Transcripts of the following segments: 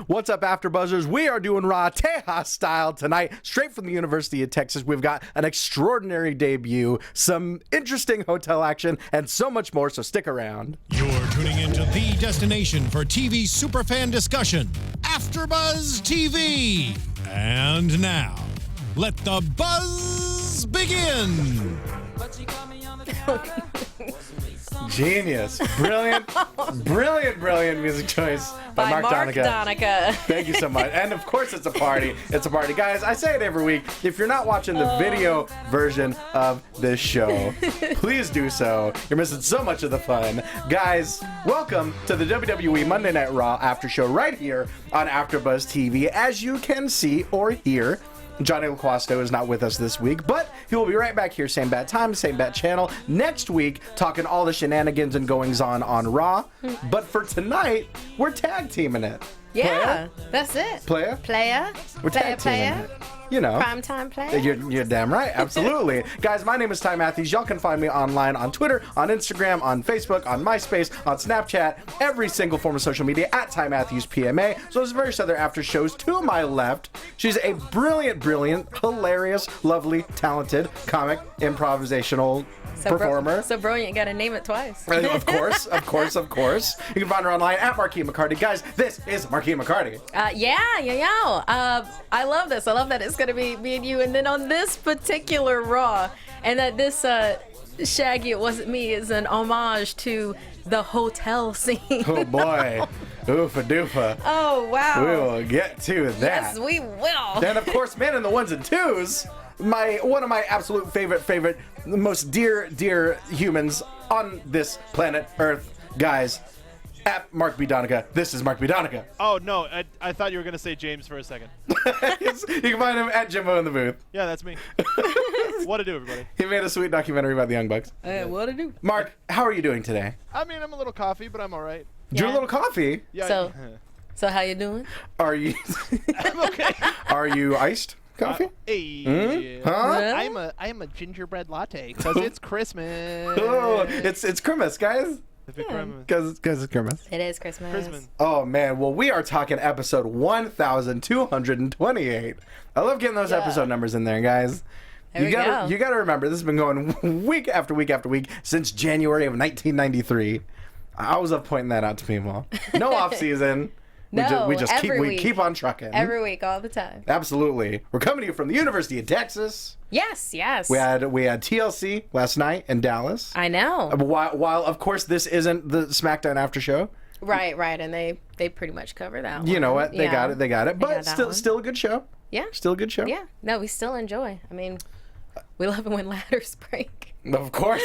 What's up, AfterBuzzers? We are doing Raw Tejas style tonight, straight from the University of Texas. We've got an extraordinary debut, some interesting hotel action, and so much more, so stick around. You're tuning into the destination for TV superfan discussion, AfterBuzz TV. And now, let the buzz begin. Genius. Brilliant music choice by Mark Donica. Thank you so much. And of course it's a party. It's a party. Guys, I say it every week. If you're not watching the video version of this show, please do so. You're missing so much of the fun. Guys, welcome to the WWE Monday Night Raw after show right here on AfterBuzz TV. As you can see or hear, Johnny LaQuasto is not with us this week, but he will be right back here, same bad time, same bad channel, next week, talking all the shenanigans and goings-on Raw. But for tonight, we're tag teaming it. Yeah, that's it. Playa? We're tag teaming it. You know. Primetime player. You're damn right. Absolutely. Guys, my name is Ty Matthews. Y'all can find me online on Twitter, on Instagram, on Facebook, on MySpace, on Snapchat, every single form of social media at Ty Matthews PMA. So there's various other after shows to my left. She's a brilliant, hilarious, lovely, talented comic, improvisational performer. So brilliant, you gotta name it twice. Of course. You can find her online at Markeia McCarty. Guys, this is Markeia McCarty. I love this. I love that it's gonna be me and you. And then on this particular Raw, and that this Shaggy, it wasn't me, is an homage to the hotel scene. Oh boy. Oofa doofa. Oh wow. We will get to that. Yes, we will. And of course, man in the ones and twos, one of my absolute favorite, most dear humans on this planet Earth, guys. At Mark B. Donica. This is Mark B. Donica. Oh, no. I thought you were going to say James for a second. You can find him at Jimbo in the booth. Yeah, that's me. What to do, everybody? He made a sweet documentary about the Young Bucks. What to do? Mark, how are you doing today? I mean, I'm a little coffee, but I'm all right. Drew a little coffee? Yeah. So how you doing? Are you... I'm okay. Are you iced coffee? Hey. Huh? I'm a gingerbread latte because it's Christmas. Oh, it's Christmas, guys. Because it's Christmas. It is Christmas. Oh, man. Well, we are talking episode 1,228. I love getting those episode numbers in there, guys. You gotta remember, this has been going week after week after week since January of 1993. I always love pointing that out to people. No off season. We just keep on trucking. Every week, all the time. Absolutely. We're coming to you from the University of Texas. Yes. We had TLC last night in Dallas. I know. While of course this isn't the SmackDown after show. Right, and they pretty much cover that one. You know what? They got it. But still a good show. Yeah. Still a good show. Yeah. No, we still enjoy. I mean, we love it when ladders break. Of course.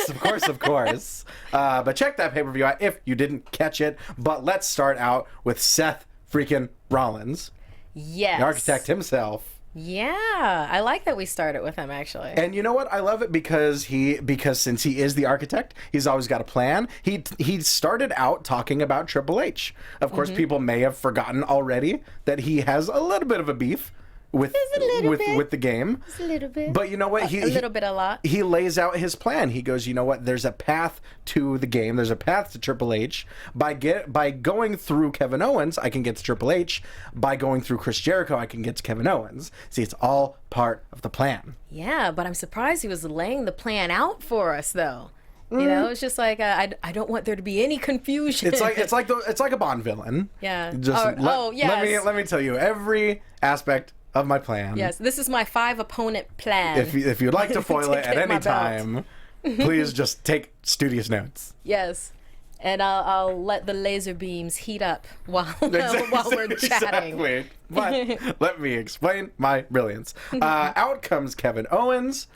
But check that pay-per-view out if you didn't catch it. But let's start out with Seth freaking Rollins. Yes. The architect himself. Yeah. I like that we started with him, actually. And you know what? I love it because since he is the architect, he's always got a plan. He started out talking about Triple H. Of course, people may have forgotten already that he has a little bit of a beef with the game. Just a little bit. But you know what? A little bit, a lot. He lays out his plan. He goes, you know what? There's a path to the game. There's a path to Triple H. By going through Kevin Owens, I can get to Triple H. By going through Chris Jericho, I can get to Kevin Owens. See, it's all part of the plan. Yeah, but I'm surprised he was laying the plan out for us, though. You know, it's just like I don't want there to be any confusion. It's like a Bond villain. Yeah. Let me tell you every aspect of my plan. Yes, this is my 5-opponent plan. If you'd like to foil it at any time, please just take studious notes. Yes, and I'll let the laser beams heat up while we're chatting. Exactly. But let me explain my brilliance. Out comes Kevin Owens.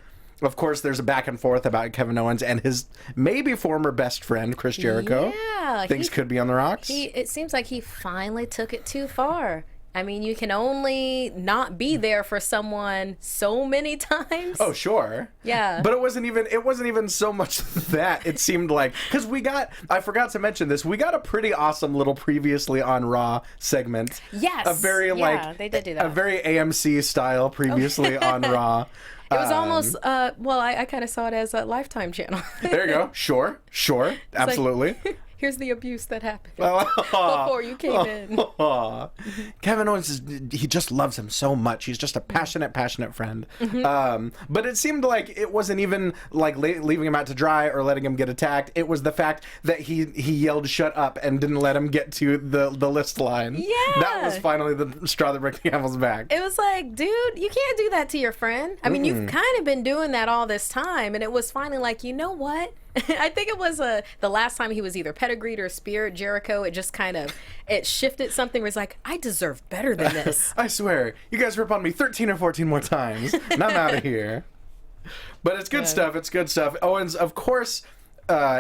Of course, there's a back and forth about Kevin Owens and his maybe former best friend, Chris Jericho. Yeah. Things could be on the rocks. It seems like he finally took it too far. I mean, you can only not be there for someone so many times. Oh, sure. Yeah. But it wasn't even so much that. It seemed like, because I forgot to mention this, we got a pretty awesome little previously on Raw segment. Yes. They did do that. A very AMC style previously on Raw. It was almost, I kind of saw it as a Lifetime channel. There you go. Sure. Absolutely. here's the abuse that happened before you came in. Kevin Owens, he just loves him so much. He's just a passionate friend. But it seemed like it wasn't even like leaving him out to dry or letting him get attacked. It was the fact that he yelled "shut up" and didn't let him get to the list line. Yeah, that was finally the straw that broke the camel's back. It was like, dude, you can't do that to your friend. I mean, you've kind of been doing that all this time, and it was finally like, you know what? I think it was the last time he was either pedigreed or speared Jericho. It just kind of shifted something where it's like, I deserve better than this. I swear, you guys rip on me 13 or 14 more times, and I'm out of here. But it's good stuff. It's good stuff. Owens, of course,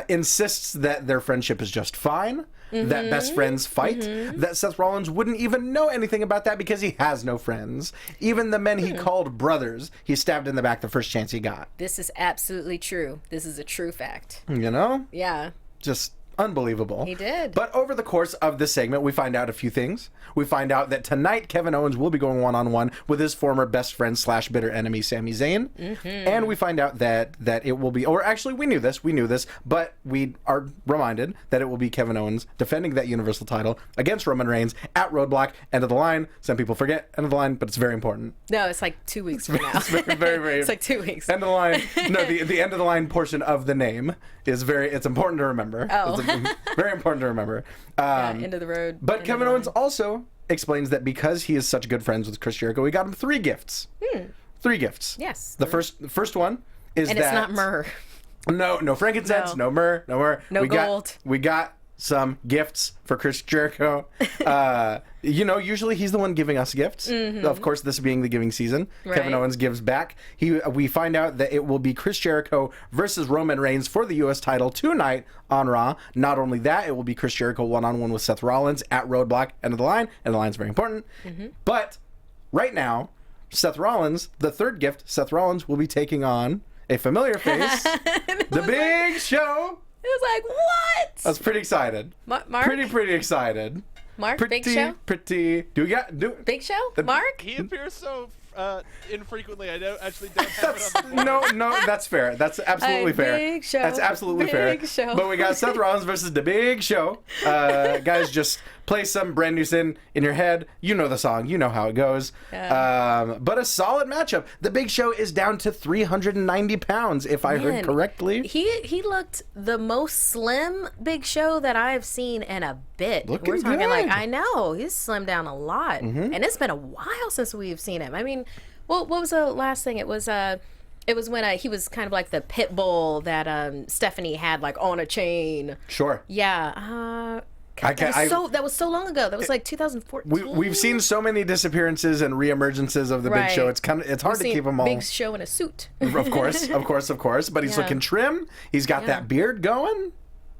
insists that their friendship is just fine. That best friends fight, that Seth Rollins wouldn't even know anything about that because he has no friends. Even the men he called brothers, he stabbed in the back the first chance he got. This is absolutely true. This is a true fact. You know? Yeah. Just unbelievable. He did. But over the course of this segment, we find out a few things. We find out that tonight Kevin Owens will be going one-on-one with his former best friend / bitter enemy, Sami Zayn. And we find out that it will be, or actually we knew this, but we are reminded that it will be Kevin Owens defending that Universal title against Roman Reigns at Roadblock, end of the line. Some people forget end of the line, but it's very important. No, it's like 2 weeks from now. It's very It's like 2 weeks. End of the line. No, the end of the line portion of the name is it's important to remember. Oh. Very important to remember. End of the road. But Kevin Owens also explains that because he is such good friends with Chris Jericho, he got him 3 gifts. 3 gifts. Yes. The first one is and that... it's not myrrh. No frankincense, no myrrh. No gold. We got some gifts for Chris Jericho. Usually he's the one giving us gifts. Of course, this being the giving season, Right. Kevin Owens gives back. We find out that it will be Chris Jericho versus Roman Reigns for the U.S. title tonight on Raw. Not only that, it will be Chris Jericho one-on-one with Seth Rollins at Roadblock, end of the line. And the line's very important. But right now, Seth Rollins, the third gift, Seth Rollins will be taking on a familiar face, the Big Show. It was like, what? I was pretty excited. Mark? Pretty excited. Mark? Pretty, Big Show? pretty. Big Show? Mark? He appears so infrequently. I don't have it on the No, that's fair. That's absolutely fair. Big Show. That's absolutely fair. Big Show. But we got Seth Rollins versus the Big Show. Guys, just play some brand new sin in your head. You know the song. You know how it goes. But a solid matchup. The Big Show is down to 390 pounds, if I heard correctly. He looked the most slim Big Show that I've seen in a bit. Looking We're talking good. like, I know, he's slimmed down a lot. And it's been a while since we've seen him. I mean, what was the last thing? It was when he was kind of like the pit bull that Stephanie had like on a chain. Sure. Yeah. That was so long ago. That was like 2014. We've seen so many disappearances and reemergences of the Big Right. Show. It's hard to keep them all. Big Show in a suit. Of course. But he's looking trim. He's got that beard going.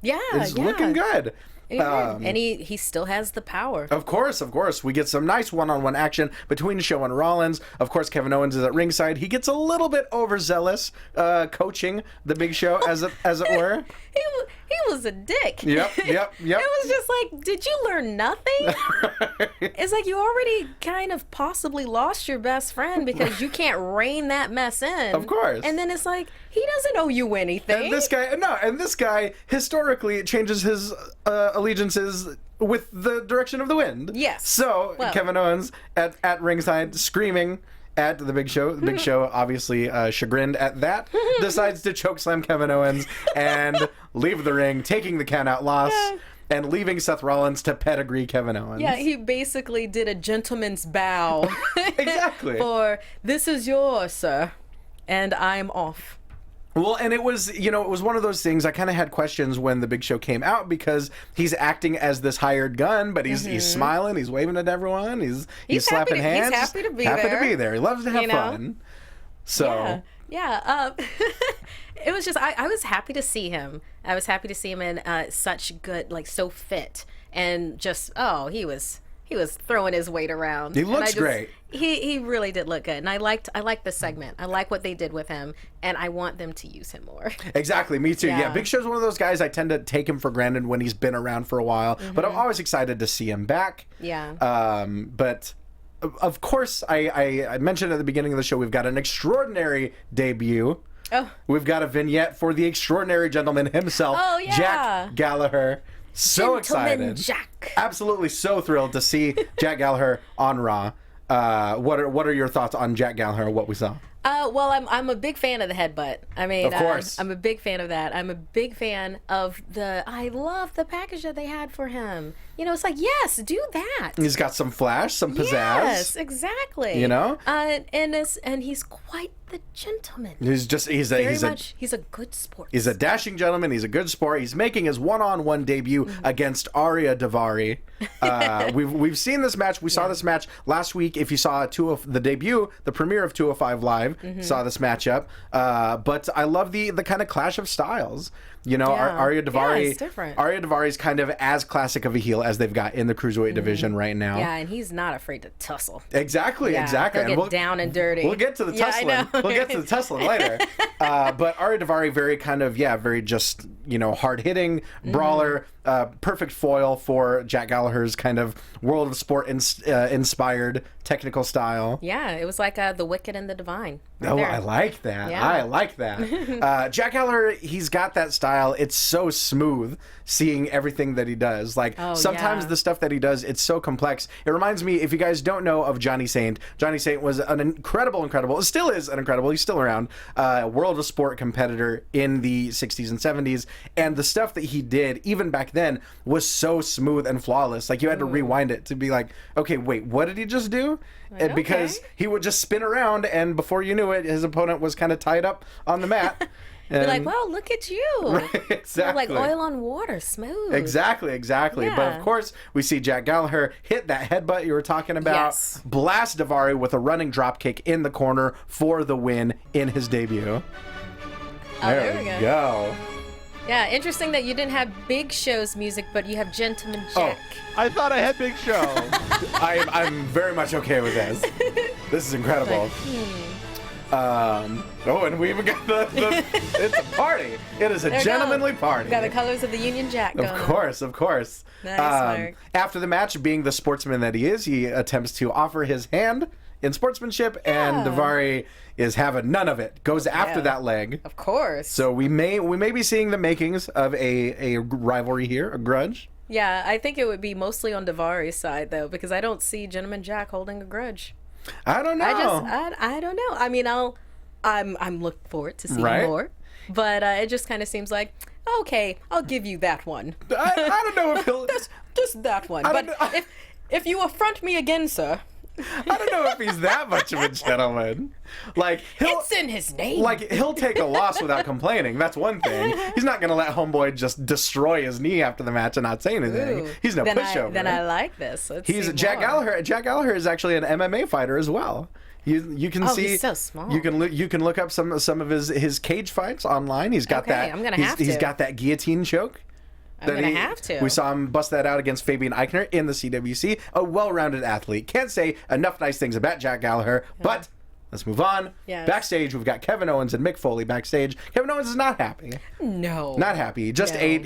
Yeah, It's looking good. And he still has the power. Of course. We get some nice one-on-one action between Show and Rollins. Of course, Kevin Owens is at ringside. He gets a little bit overzealous, coaching the Big Show, as it were. He was a dick. Yep. It was just like, did you learn nothing? It's like you already kind of possibly lost your best friend because you can't rein that mess in. Of course. And then it's like, he doesn't owe you anything. And this guy historically changes his allegiances with the direction of the wind. Yes. So Kevin Owens at ringside screaming at the Big Show. The Big Show, obviously chagrined at that, decides to chokeslam Kevin Owens and leave the ring, taking the count-out loss. And leaving Seth Rollins to pedigree Kevin Owens. Yeah, he basically did a gentleman's bow. Exactly. For, this is yours, sir, and I'm off. Well, and it was one of those things. I kind of had questions when the Big Show came out because he's acting as this hired gun, but he's smiling, he's waving at everyone, he's slapping hands. He's happy to be there. He loves to have fun. So yeah. It was just I was happy to see him. I was happy to see him in such good, like so fit, and just he was throwing his weight around. He looks great. He really did look good, and I liked the segment. I like what they did with him, and I want them to use him more. Exactly, me too. Yeah, Yeah. Big Show's one of those guys I tend to take him for granted when he's been around for a while, but I'm always excited to see him back. Yeah. But of course, I mentioned at the beginning of the show we've got an extraordinary debut. Oh. We've got a vignette for the extraordinary gentleman himself, Oh, yeah. Jack Gallaher. So Gentleman excited. Jack. Absolutely so thrilled to see Jack Gallaher on Raw. What are your thoughts on Jack Gallaher and what we saw? Well, I'm a big fan of the headbutt. I mean, Of course. I'm a big fan of that. I'm a big fan of I love the package that they had for him. You know, it's like, yes, do that. He's got some flash, some pizzazz. Yes, exactly. You know? And he's quite the gentleman. He's a good sport. He's a dashing gentleman. He's a good sport. He's making his one-on-one debut against Ariya Daivari. We've seen this match. We saw this match last week. If you saw the debut, the premiere of 205 Live, saw this matchup. But I love the kind of clash of styles. You know, Ariya Daivari. Yeah, it's different. Ariya Daivari is kind of as classic of a heel as they've got in the Cruiserweight division right now. Yeah, and he's not afraid to tussle. Exactly. He'll get down and dirty. We'll get to the tussling. We'll get to the tussling later. But Ariya Daivari, very just, hard hitting brawler, perfect foil for Jack Gallagher's kind of World of Sport inspired technical style. Yeah, it was like the Wicked and the Divine. I like that. Yeah. I like that. Jack Gallaher, he's got that style. It's so smooth seeing everything that he does. Like sometimes the stuff that he does, it's so complex. It reminds me, if you guys don't know of Johnny Saint, Johnny Saint was an incredible, still is an incredible, he's still around, World of Sport competitor in the 60s and 70s. And the stuff that he did, even back then, was so smooth and flawless. Like you had to rewind it to be like, okay, wait, what did he just do? Because he would just spin around, and before you knew it, his opponent was kind of tied up on the mat. Be like, well, look at you. Right, exactly. Like oil on water, smooth. Exactly. Yeah. But of course, we see Jack Gallaher hit that headbutt you were talking about, blast Daivari with a running drop kick in the corner for the win in his debut. There we go. go. Yeah, interesting that you didn't have Big Show's music, but you have Gentleman Jack. I thought I had Big Show. I'm very much okay with this. This is incredible. And we even got the it's a party. It is a gentlemanly party. Got the colors of the Union Jack going. Of course. Nice, Mark. After the match, being the sportsman that he is, he attempts to offer his hand in sportsmanship, and Daivari is having none of it. Goes after that leg. Of course. So we may be seeing the makings of a rivalry here, a grudge. Yeah, I think it would be mostly on Daivari's side though, because I don't see Gentleman Jack holding a grudge. I don't know. I don't know. I mean, I'm looking forward to seeing more, but it just kind of seems like, okay, I'll give you that one. I don't know if he'll just that one. But if you affront me again, sir. I don't know if he's that much of a gentleman. Like it's in his name. Like he'll take a loss without complaining. That's one thing. He's not gonna let homeboy just destroy his knee after the match and not say anything. Ooh, he's no pushover. Then I like this. He's Jack Gallaher. Jack Gallaher is actually an MMA fighter as well. You can see. He's so small. You can look up some of his cage fights online. He's got that. I'm gonna have to. He's got that guillotine choke. I'm going to have to. We saw him bust that out against Fabian Eichner in the CWC. A well-rounded athlete. Can't say enough nice things about Jack Gallaher, but let's move on. Yes. Backstage, we've got Kevin Owens and Mick Foley backstage. Kevin Owens is not happy. No. Not happy. He just ate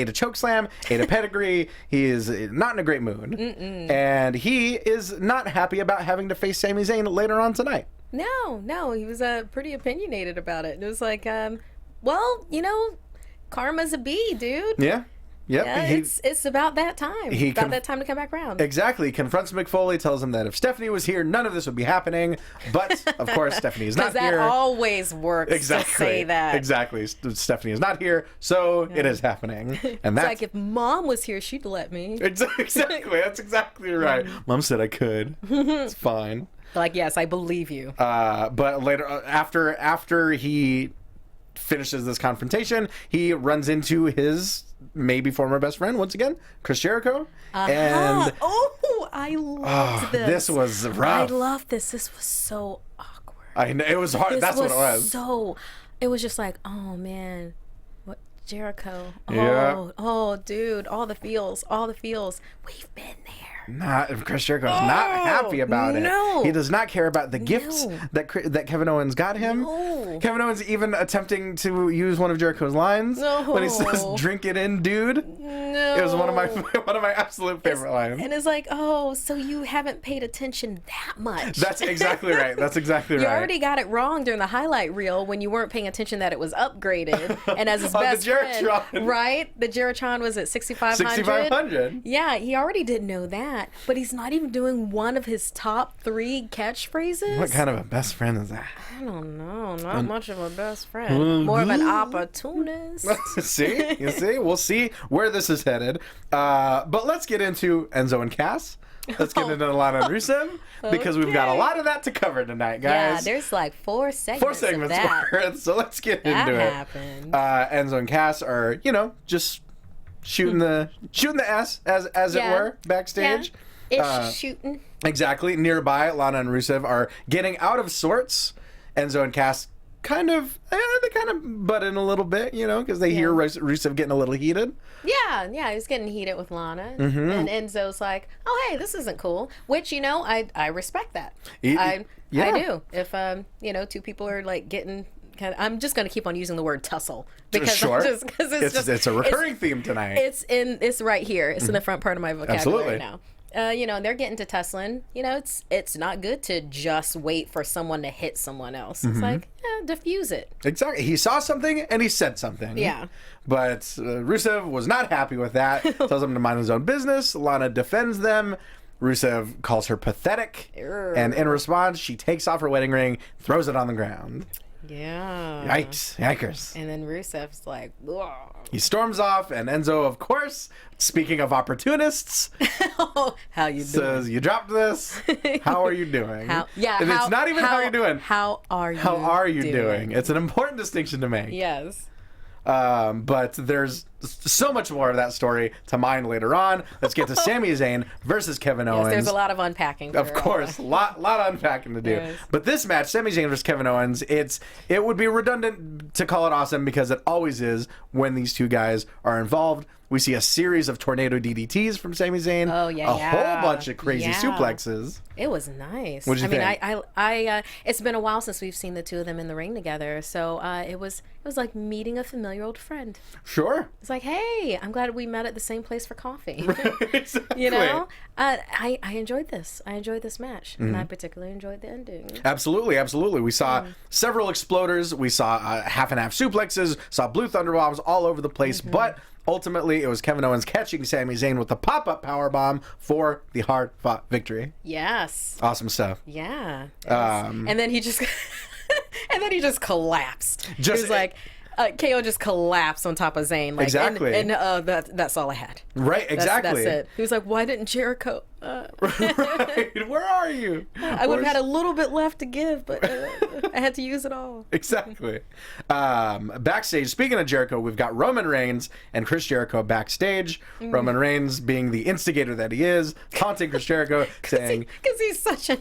a choke slam, ate a pedigree. He is not in a great mood. And he is not happy about having to face Sami Zayn later on tonight. No, he was pretty opinionated about it. It was like, well, karma's a bee, dude. Yeah. Yep. Yeah, it's about that time. That time to come back around. Exactly. He confronts Mick Foley, tells him that if Stephanie was here, none of this would be happening. But, of course, Stephanie is not here. Because that always works to say that. Exactly. Stephanie is not here, so it is happening. And that's like if Mom was here, she'd let me. Exactly. That's exactly right. Mom said I could. It's fine. Like, yes, I believe you. But later, after he finishes this confrontation, he runs into his maybe former best friend once again, Chris Jericho. And I loved this. This was rough. I loved this. This was so awkward. I know it was hard. That's what it was. It was just like, oh man, what Jericho? Yeah. Oh, dude, all the feels. We've been there. Chris Jericho's not happy about it. He does not care about the gifts that Kevin Owens got him. Kevin Owens even attempting to use one of Jericho's lines when he says, "Drink it in, dude." It was one of my absolute favorite lines. And it's like, oh, so you haven't paid attention that much. That's exactly right. You already got it wrong during the highlight reel when you weren't paying attention that it was upgraded. And as his best friend, right? The Jeritron was at 6,500. 6,500. Yeah, he already didn't know that. But he's not even doing one of his top 3 catchphrases. What kind of a best friend is that? I don't know. Not much of a best friend. More of an opportunist. See? You see? We'll see where this is headed. But let's get into Enzo and Cass. Let's get into Lana and Rusev because we've got a lot of that to cover tonight, guys. Yeah, there's like 4 segments. 4 segments worth. So let's get into it. Enzo and Cass are, just shooting the S as it were backstage. It's shooting. Exactly. Nearby, Lana and Rusev are getting out of sorts. Enzo and Cass they kind of butt in a little bit, because they hear Rusev getting a little heated. Yeah, he's getting heated with Lana. And Enzo's like, oh, hey, this isn't cool. Which, I respect that. I do. If, 2 people are like getting... I'm just going to keep on using the word tussle because it's a recurring theme tonight. It's right here. It's in the front part of my vocabulary now. They're getting to tussling. It's not good to just wait for someone to hit someone else. It's like, diffuse it. Exactly. He saw something and he said something. Yeah. But Rusev was not happy with that. Tells him to mind his own business. Lana defends them. Rusev calls her pathetic. And in response, she takes off her wedding ring, throws it on the ground. Yeah. Yikers. And then Rusev's like, ugh. He storms off, and Enzo, of course, speaking of opportunists, how you doing? Says, "You dropped this. How are you doing?" It's not even how you doing. How are you doing? It's an important distinction to make. Yes. But there's so much more of that story to mine later on. Let's get to Sami Zayn versus Kevin Owens. Yes, there's a lot of unpacking. Of course, a lot of unpacking to do. Yes. But this match, Sami Zayn versus Kevin Owens, it would be redundant to call it awesome because it always is when these two guys are involved. We see a series of tornado DDTs from Sami Zayn. Oh, yeah, a whole bunch of crazy suplexes. It was nice. What'd you think? I it's been a while since we've seen the two of them in the ring together, so it was like meeting a familiar old friend. Sure. It's like, hey, I'm glad we met at the same place for coffee. Exactly. I enjoyed this. I enjoyed this match, and I particularly enjoyed the ending. Absolutely. We saw several exploders. We saw half and half suplexes. Saw blue thunder bombs all over the place, but ultimately, it was Kevin Owens catching Sami Zayn with the pop-up powerbomb for the hard-fought victory. Yes. Awesome stuff. Yeah. And then he just collapsed. He was like, KO just collapsed on top of Zayn. Like, exactly. And that's all I had. Right, exactly. That's it. He was like, why didn't Jericho? Right. Where are you? I would have had a little bit left to give, but I had to use it all. Exactly. Backstage, speaking of Jericho, we've got Roman Reigns and Chris Jericho backstage. Roman Reigns being the instigator that he is, taunting Chris Jericho, saying... Because he's such an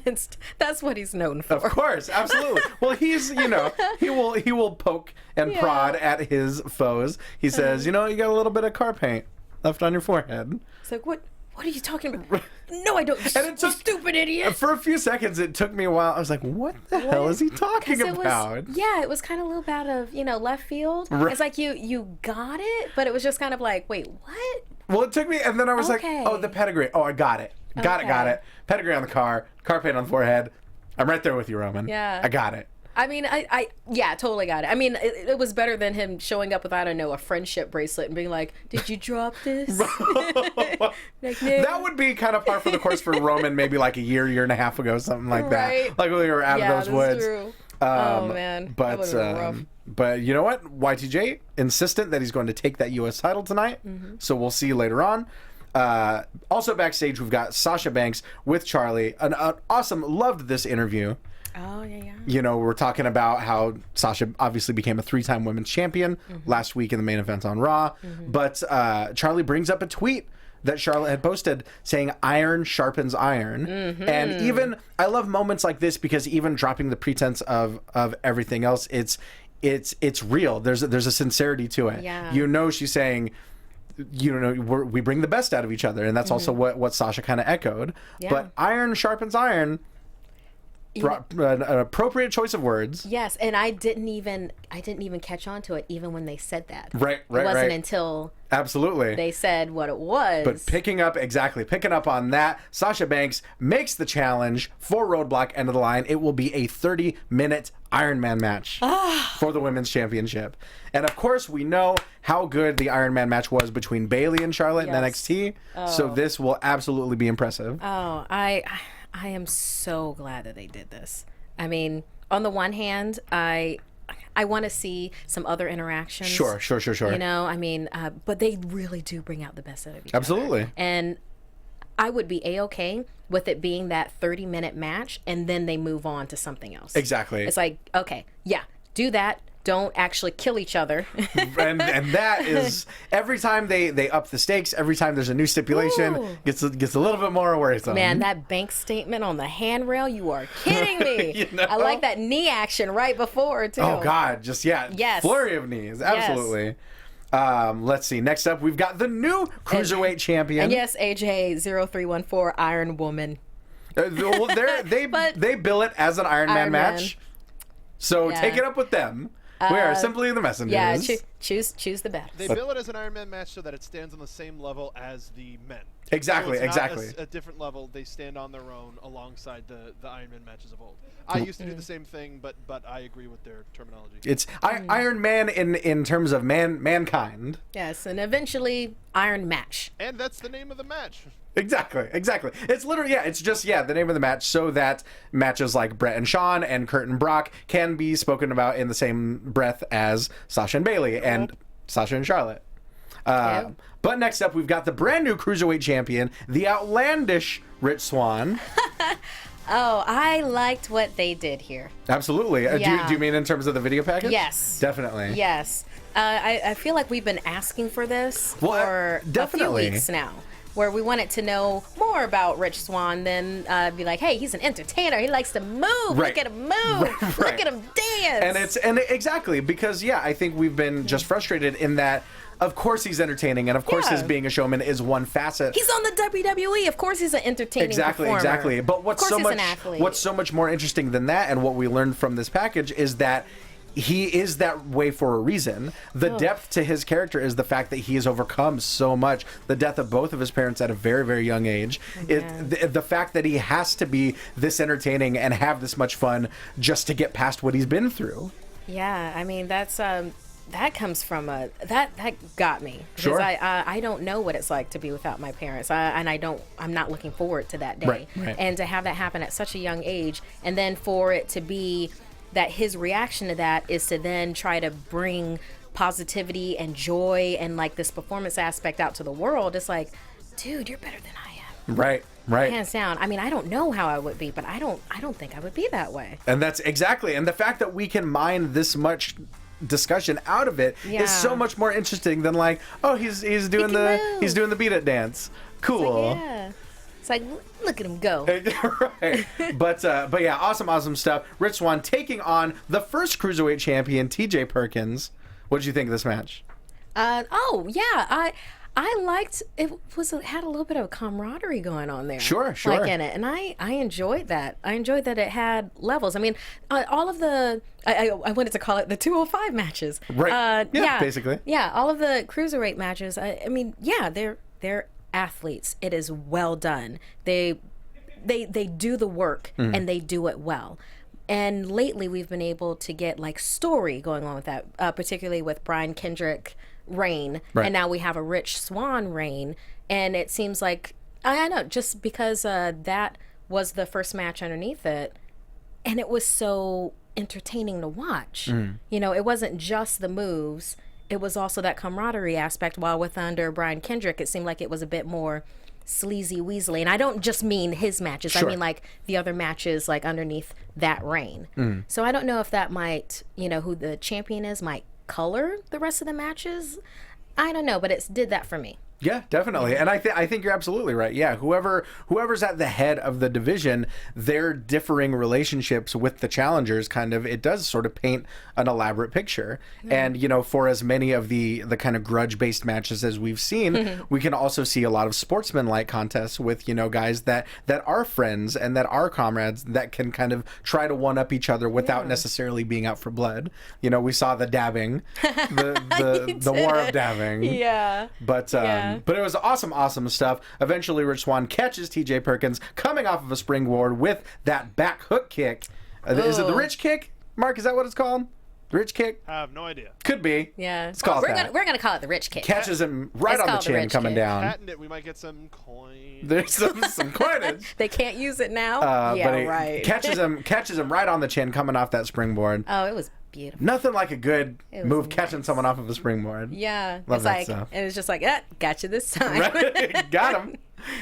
that's what he's known for. Of course, absolutely. Well, he's, he will poke and prod at his foes. He says, you got a little bit of car paint left on your forehead. It's like, what are you talking about? No, I don't. And it took, stupid idiot. For a few seconds, it took me a while. I was like, what the hell is he talking about? It was kind of a little bit of, left field. Right. It's like you got it, but it was just kind of like, wait, what? Well, it took me, and then I was like, oh, the pedigree. Oh, I got it. Got it. Pedigree on the car paint on the forehead. I'm right there with you, Roman. Yeah. I got it. I mean, I totally got it. I mean, it was better than him showing up with, I don't know, a friendship bracelet and being like, did you drop this? Like, no. That would be kind of par for the course for Roman maybe like a year and a half ago, something like that. Like when we were out of those woods. True. Oh, man. But you know what? YTJ insistent that he's going to take that U.S. title tonight. So we'll see later on. Also backstage, we've got Sasha Banks with Charlie. An awesome, loved this interview. Oh, yeah. We're talking about how Sasha obviously became a 3-time women's champion last week in the main event on Raw. But Charlie brings up a tweet that Charlotte had posted saying iron sharpens iron. And even, I love moments like this because even dropping the pretense of everything else, it's real. There's a sincerity to it. Yeah. She's saying, we bring the best out of each other, and that's also what Sasha kind of echoed. Yeah. But iron sharpens iron. An appropriate choice of words. Yes, and I didn't even catch on to it even when they said that. Right. It wasn't until absolutely they said what it was. But picking up on that, Sasha Banks makes the challenge for Roadblock end of the line. It will be a 30-minute Iron Man match for the Women's Championship. And of course, we know how good the Iron Man match was between Bayley and Charlotte in NXT. So this will absolutely be impressive. Oh, I am so glad that they did this. I mean, on the one hand, I want to see some other interactions. Sure. You know, I mean, but they really do bring out the best out of each absolutely. other. And I would be A-okay with it being that 30-minute match, and then they move on to something else. Exactly. It's like, okay, yeah, do that. Don't actually kill each other. and that is every time they up the stakes, every time there's a new stipulation, gets a little bit more worrisome. Man, that bank statement on the handrail, you are kidding me. You know? I like that knee action right before too. Oh God, just Yes. flurry of knees, absolutely. Yes. Let's see. Next up, we've got the new Cruiserweight champion. And yes, AJ 0314 Iron Woman. Well, they bill it as an Iron Man match, so take it up with them. We are simply the messengers. Yeah, choose the best. They bill it as an Iron Man match so that it stands on the same level as the men. Exactly, so it's exactly. Not a different level. They stand on their own alongside the Iron Man matches of old. I used to do the same thing, but I agree with their terminology. It's Iron Man in terms of mankind. Yes, and eventually Iron Match. And that's the name of the match. Exactly. It's literally, it's just, the name of the match, so that matches like Brett and Shawn and Kurt and Brock can be spoken about in the same breath as Sasha and Bayley and Sasha and Charlotte. But next up, we've got the brand new Cruiserweight champion, the outlandish Rich Swann. Oh, I liked what they did here. Absolutely. Do you mean in terms of the video package? Yes. Definitely. Yes. I feel like we've been asking for this for definitely. a few weeks now, where we wanted to know more about Rich Swann, then be like, hey, he's an entertainer. He likes to move. Right. Look at him move. Right. Look at him dance. And exactly, because I think we've been just frustrated in that, of course he's entertaining, and of course his being a showman is one facet. He's on the WWE. Of course he's an entertaining performer. Exactly. But what's so much more interesting than that, and what we learned from this package, is that he is that way for a reason. The depth to his character is the fact that he has overcome so much. The death of both of his parents at a very, very young age. The fact that he has to be this entertaining and have this much fun just to get past what he's been through. Yeah, I mean, that's that comes from that got me, because Sure. I don't know what it's like to be without my parents, I'm not looking forward to that day. Right. And to have that happen at such a young age, and then for it to be that his reaction to that is to then try to bring positivity and joy and like this performance aspect out to the world. It's like, dude, you're better than I am. Right. Hands down. I mean, I don't know how I would be, but I don't think I would be that way. And that's exactly. And the fact that we can mine this much discussion out of it is so much more interesting than like, oh, he's doing the beat it dance. Cool. It's like, look at him go. Right. But yeah, awesome stuff. Rich Swann taking on the first Cruiserweight champion, TJ Perkins. What did you think of this match? I liked it. Had a little bit of camaraderie going on there. Sure. Like in it, and I enjoyed that. I enjoyed that it had levels. I mean, all of the I wanted to call it the 205 matches. Right. Basically. Yeah, all of the Cruiserweight matches. I mean, they're athletes. It is well done. They do the work and they do it well. And lately we've been able to get like story going on with that, particularly with Brian Kendrick reign, and now we have a Rich Swann reign, and it seems like, I know, just because that was the first match underneath it, and it was so entertaining to watch. You know, it wasn't just the moves, it was also that camaraderie aspect, while with under Brian Kendrick, it seemed like it was a bit more sleazy weaselly. And I don't just mean his matches, I mean like the other matches like underneath that reign. So I don't know if that might, who the champion is, might color the rest of the matches. I don't know, but it did that for me. Yeah, definitely. And I think you're absolutely right. Yeah, whoever's at the head of the division, their differing relationships with the challengers it does sort of paint an elaborate picture. And, for as many of the kind of grudge-based matches as we've seen, we can also see a lot of sportsman-like contests with, guys that are friends and that are comrades that can kind of try to one-up each other without necessarily being out for blood. We saw the dabbing, the war of dabbing. Yeah. But it was awesome stuff. Eventually, Rich Swann catches T.J. Perkins coming off of a springboard with that back hook kick. Is it the rich kick? Mark, is that what it's called? The rich kick? I have no idea. Could be. Yeah. It's called that. We're gonna call it the rich kick. Catches him right on the chin coming down. Patent it, we might get some coin. There's some coinage. They can't use it now? But right. catches him right on the chin coming off that springboard. Oh, it was beautiful. Nothing like a good move catching someone off of a springboard. Yeah. Love that like, stuff. It was just like, got you this time. Right? Got him.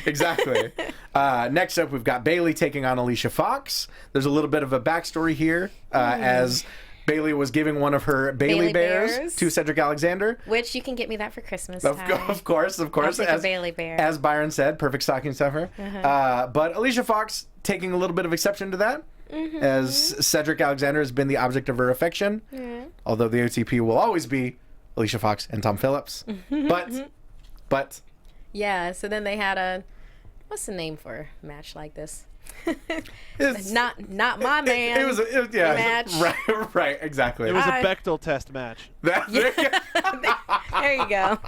Exactly. Next up, we've got Bayley taking on Alicia Fox. There's a little bit of a backstory here as Bayley was giving one of her Bayley bears to Cedric Alexander. Which you can get me that for Christmas Of course. I'll take a Bayley bear. As Byron said, perfect stocking stuffer. But Alicia Fox taking a little bit of exception to that. As Cedric Alexander has been the object of her affection. Although the OTP will always be Alicia Fox and Tom Phillips. But yeah, so then they had what's the name for a match like this? Not my man. It was match. Right, exactly. It was a Bechtel test match. There you go.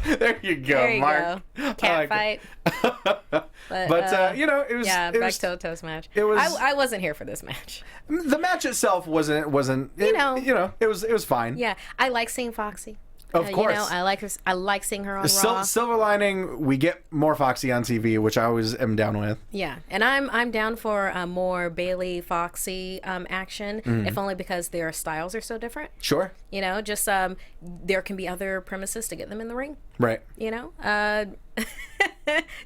There you go, Mark. Go. Cat fight. But it was Bechtel test match. It was. I wasn't here for this match. The match itself wasn't. It was fine. Yeah, I like seeing Foxy. Of course. I like seeing her on Raw. Silver lining, we get more Foxy on TV, which I always am down with. Yeah, and I'm down for more Bayley Foxy action, if only because their styles are so different. Sure. Just there can be other premises to get them in the ring. Right.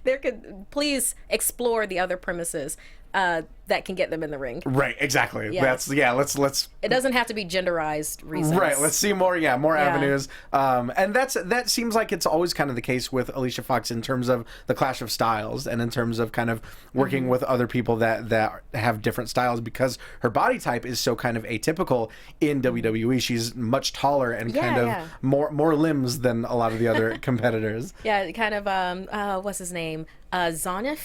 There could please explore the other premises that can get them in the ring. Right, exactly. Yes. Let's It doesn't have to be genderized reasons. Right, let's see more avenues. And that seems like it's always kind of the case with Alicia Fox in terms of the clash of styles and in terms of kind of working with other people that have different styles, because her body type is so kind of atypical in WWE. She's much taller and more limbs than a lot of the other competitors. Yeah, kind of what's his name? Zanif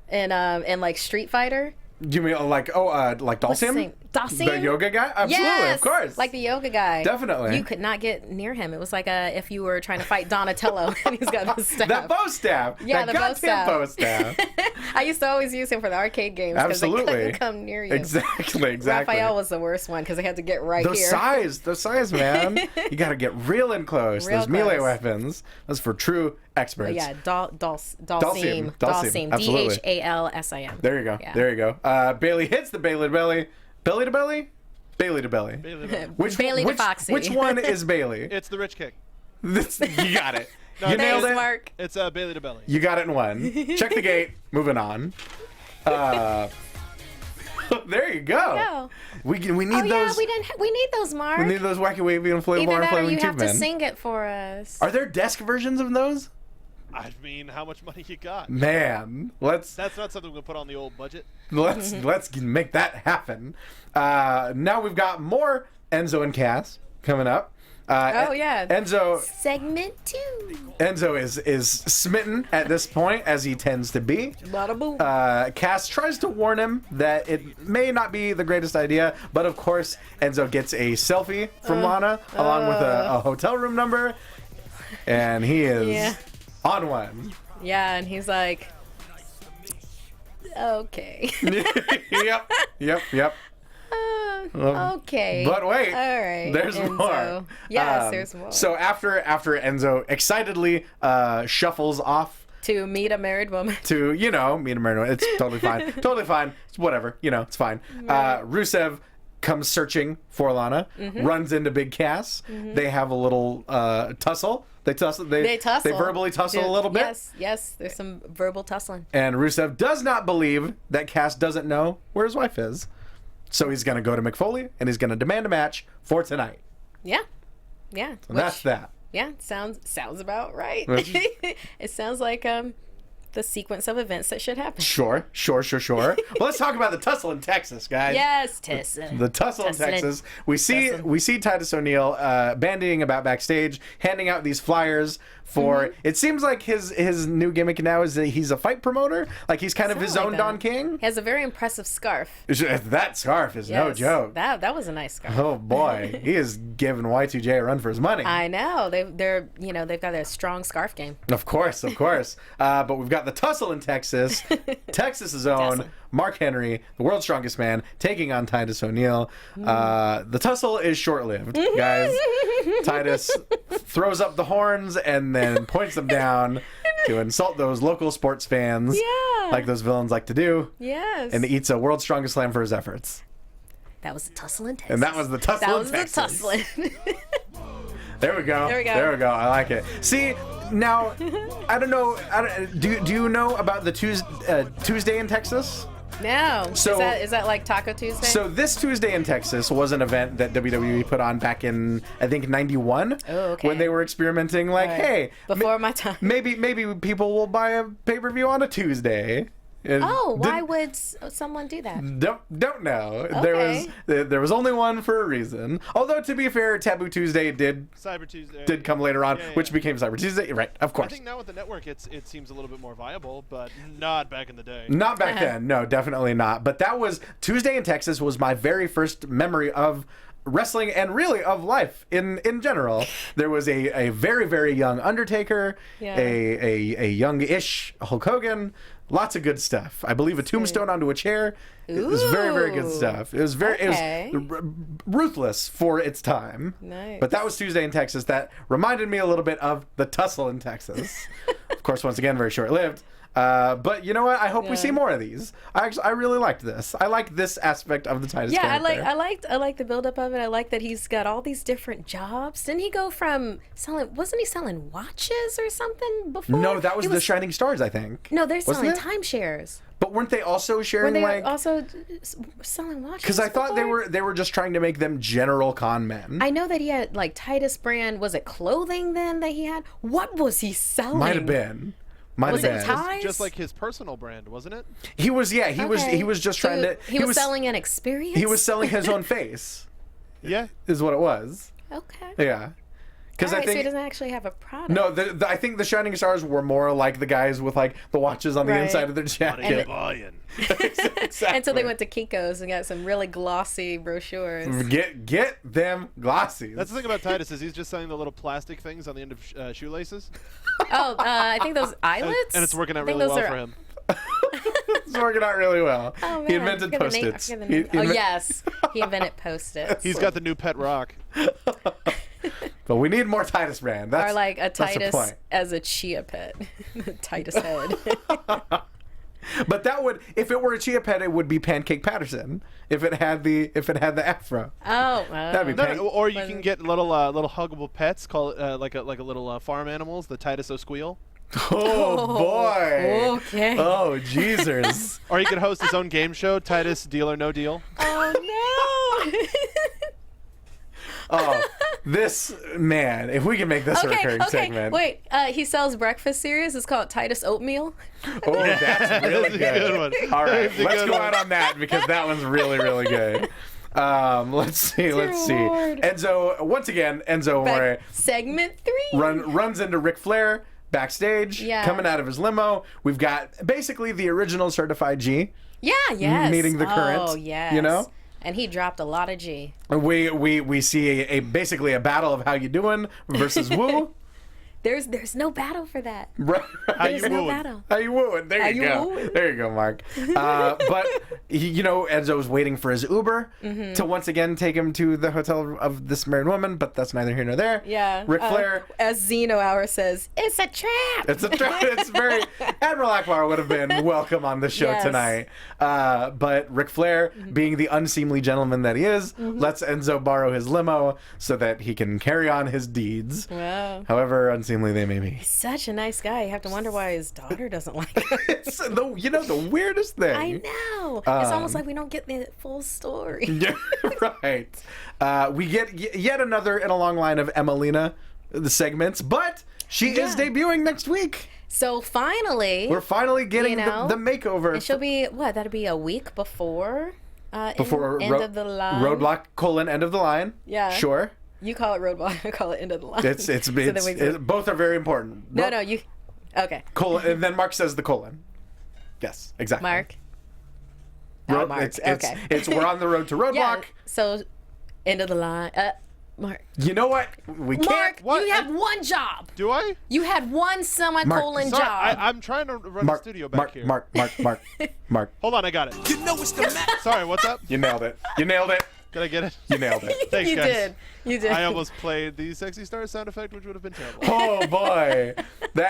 and like Street Fighter. You mean like Dalsim? Dalsim? The yoga guy? Absolutely, yes! Of course. Like the yoga guy. Definitely. You could not get near him. It was like if you were trying to fight Donatello and he's got the staff. That bow staff. Yeah, that the bow staff. bow staff. I used to always use him for the arcade games because they couldn't come near you. Exactly. Raphael was the worst one because they had to get right here. The size, man. You got to get real in close. Those melee weapons. That's for true experts. Yeah, Dalsim. Absolutely. Dhalsim. There you go. Yeah. There you go. Bayley hits the Bayley to belly. Belly to belly? Bayley to belly. Bayley to Foxy. Which one is Bayley? It's the rich kick. You got it. No, you nailed it. Mark. It's Bayley to belly. You got it in one. Check the gate. Moving on. There you go. We need those. We need those, Mark. We need those wacky wavy and inflatable Either that or you tube have to men. sing it for us. Are there desk versions of those? I mean, how much money you got? Man, That's not something we'll put on the old budget. let's make that happen. Now we've got more Enzo and Cass coming up. Enzo segment 2. Enzo is smitten at this point, as he tends to be. Bada boom. Cass tries to warn him that it may not be the greatest idea, but of course Enzo gets a selfie from Lana along with a hotel room number, and he is on one. Yeah, and he's like, okay. Yep. Okay. But wait, all right. There's Enzo. more. Yes, there's more. So after Enzo excitedly shuffles off to meet a married woman. To meet a married woman, it's totally fine. Totally fine. It's whatever. It's fine. Right. Rusev comes searching for Lana, runs into Big Cass. They have a little tussle. They tussle. They verbally tussle a little bit. Yes. There's some verbal tussling. And Rusev does not believe that Cass doesn't know where his wife is. So he's going to go to McFoley and he's going to demand a match for tonight. Yeah. So that's that. Yeah, sounds about right. It sounds like the sequence of events that should happen. Sure. Well, let's talk about the tussle in Texas, guys. Yes, Tessa. The tussle in Texas. We see Titus O'Neil bandying about backstage, handing out these flyers for. It seems like his new gimmick now is that he's a fight promoter. Like he's kind of his own Don King. He has a very impressive scarf. That scarf is no joke. That was a nice scarf. Oh boy, he is giving Y2J a run for his money. I know they've got a strong scarf game. Of course. But we've got the tussle in Texas. Texas's own Mark Henry, the world's strongest man, taking on Titus O'Neil. The tussle is short-lived, guys. Titus throws up the horns and then points them down to insult those local sports fans, like those villains like to do. Yes. And eats a world's strongest slam for his efforts. That was the tussle in Texas. And that was the tussle in Texas. There we go. I like it. See, now, I don't know. Do you know about the Tuesday in Texas? No. So, is that like Taco Tuesday? So this Tuesday in Texas was an event that WWE put on back in, I think, 91. Oh, okay. When they were experimenting, like, hey, before my time. Maybe people will buy a pay-per-view on a Tuesday. Why would someone do that? Don't know. Okay. There was only one for a reason. Although to be fair, Taboo Tuesday did come later on, which became Cyber Tuesday. Right, of course. I think now with the network, it seems a little bit more viable, but not back in the day. Not back then. No, definitely not. But that was Tuesday in Texas was my very first memory of wrestling and really of life in general. There was a very, very young Undertaker, a young-ish Hulk Hogan. Lots of good stuff. I believe a tombstone onto a chair. It was very, very good stuff. It was it was ruthless for its time. Nice. But that was Tuesday in Texas. That reminded me a little bit of the tussle in Texas. Of course, once again, very short-lived. But you know what? I hope we see more of these. I really liked this. I like this aspect of the Titus character. I like the buildup of it. I like that he's got all these different jobs. Didn't he go from wasn't he selling watches or something before? No, that was the Shining Stars, I think. No, they're selling timeshares. But weren't they also sharing also selling watches? Because I thought they were just trying to make them general con men. I know that he had like Titus brand. Was it clothing then that he had? What was he selling? Might have been. Was it ties? Just like his personal brand, wasn't it? He was just trying to. He was selling an experience. He was selling his own face. Yeah, is what it was. Okay. Yeah. Because I think so he doesn't actually have a product. No, I think the Shining Stars were more like the guys with like the watches on the inside of their jacket. Exactly. And so they went to Kinko's and got some really glossy brochures. Get them glossies. That's the thing about Titus is he's just selling the little plastic things on the end of shoelaces. I think those eyelets. And it's working out really well for him. It's working out really well. Oh, man. He invented Post-its. Yes, he invented Post-its. He's got the new pet rock. But we need more Titus brand. That's, or like a Titus as a chia pet. Titus head. But that would, if it were a chia pet, it would be Pancake Patterson. If it had the afro. Oh, that'd be or you can get little huggable pets, call it like a little farm animals, the Titus O'Squeal. Oh boy. Okay. Oh Jesus. Or he could host his own game show, Titus Deal or No Deal. Oh no. Oh, this man! If we can make this a recurring segment. Wait, he sells breakfast cereals. It's called Titus Oatmeal. Oh, that's really good. One. All right, let's go out on that because that one's really, really good. Let's see. Lord. Enzo, once again, segment 3 runs into Ric Flair backstage, coming out of his limo. We've got basically the original Certified G. Yeah. Yes. Meeting the current. Oh yes. You know. And he dropped a lot of G. We see basically a battle of how you doing versus Woo. There's no battle for that. Right. There's no battle. How you wooing? There you go. There you go, Mark. But Enzo's waiting for his Uber to once again take him to the hotel of this married woman, but that's neither here nor there. Yeah. Ric Flair, as Zeno Hour says, it's a trap. It's a trap. It's very Admiral Akbar would have been welcome on the show tonight. But Ric Flair, being the unseemly gentleman that he is, lets Enzo borrow his limo so that he can carry on his deeds. Wow. However unseemly they may be. He's such a nice guy. You have to wonder why his daughter doesn't like him. It's the weirdest thing. I know. It's almost like we don't get the full story. Yeah, right. We get yet another in a long line of Emelina the segments, but she is debuting next week. So finally, we're finally getting the makeover. And she'll be that'll be a week before end of the line. Roadblock : end of the line. Yeah. Sure. You call it roadblock, I call it end of the line. It's both are very important. No, you. Okay. Colon, and then Mark says the colon. Yes, exactly. Mark. Mark. It's we're on the road to roadblock. Yeah, so end of the line. Mark. You know what? We can't. Mark, What? you have one job. Do I? You had one semicolon job. I'm trying to run the studio back here. Mark. Hold on, I got it. You know it's the Mac. Sorry, what's up? You nailed it. You nailed it. Did I get it? You nailed it. Thanks, You guys. did. You did. I almost played the Sexy Star sound effect, which would have been terrible. Oh boy,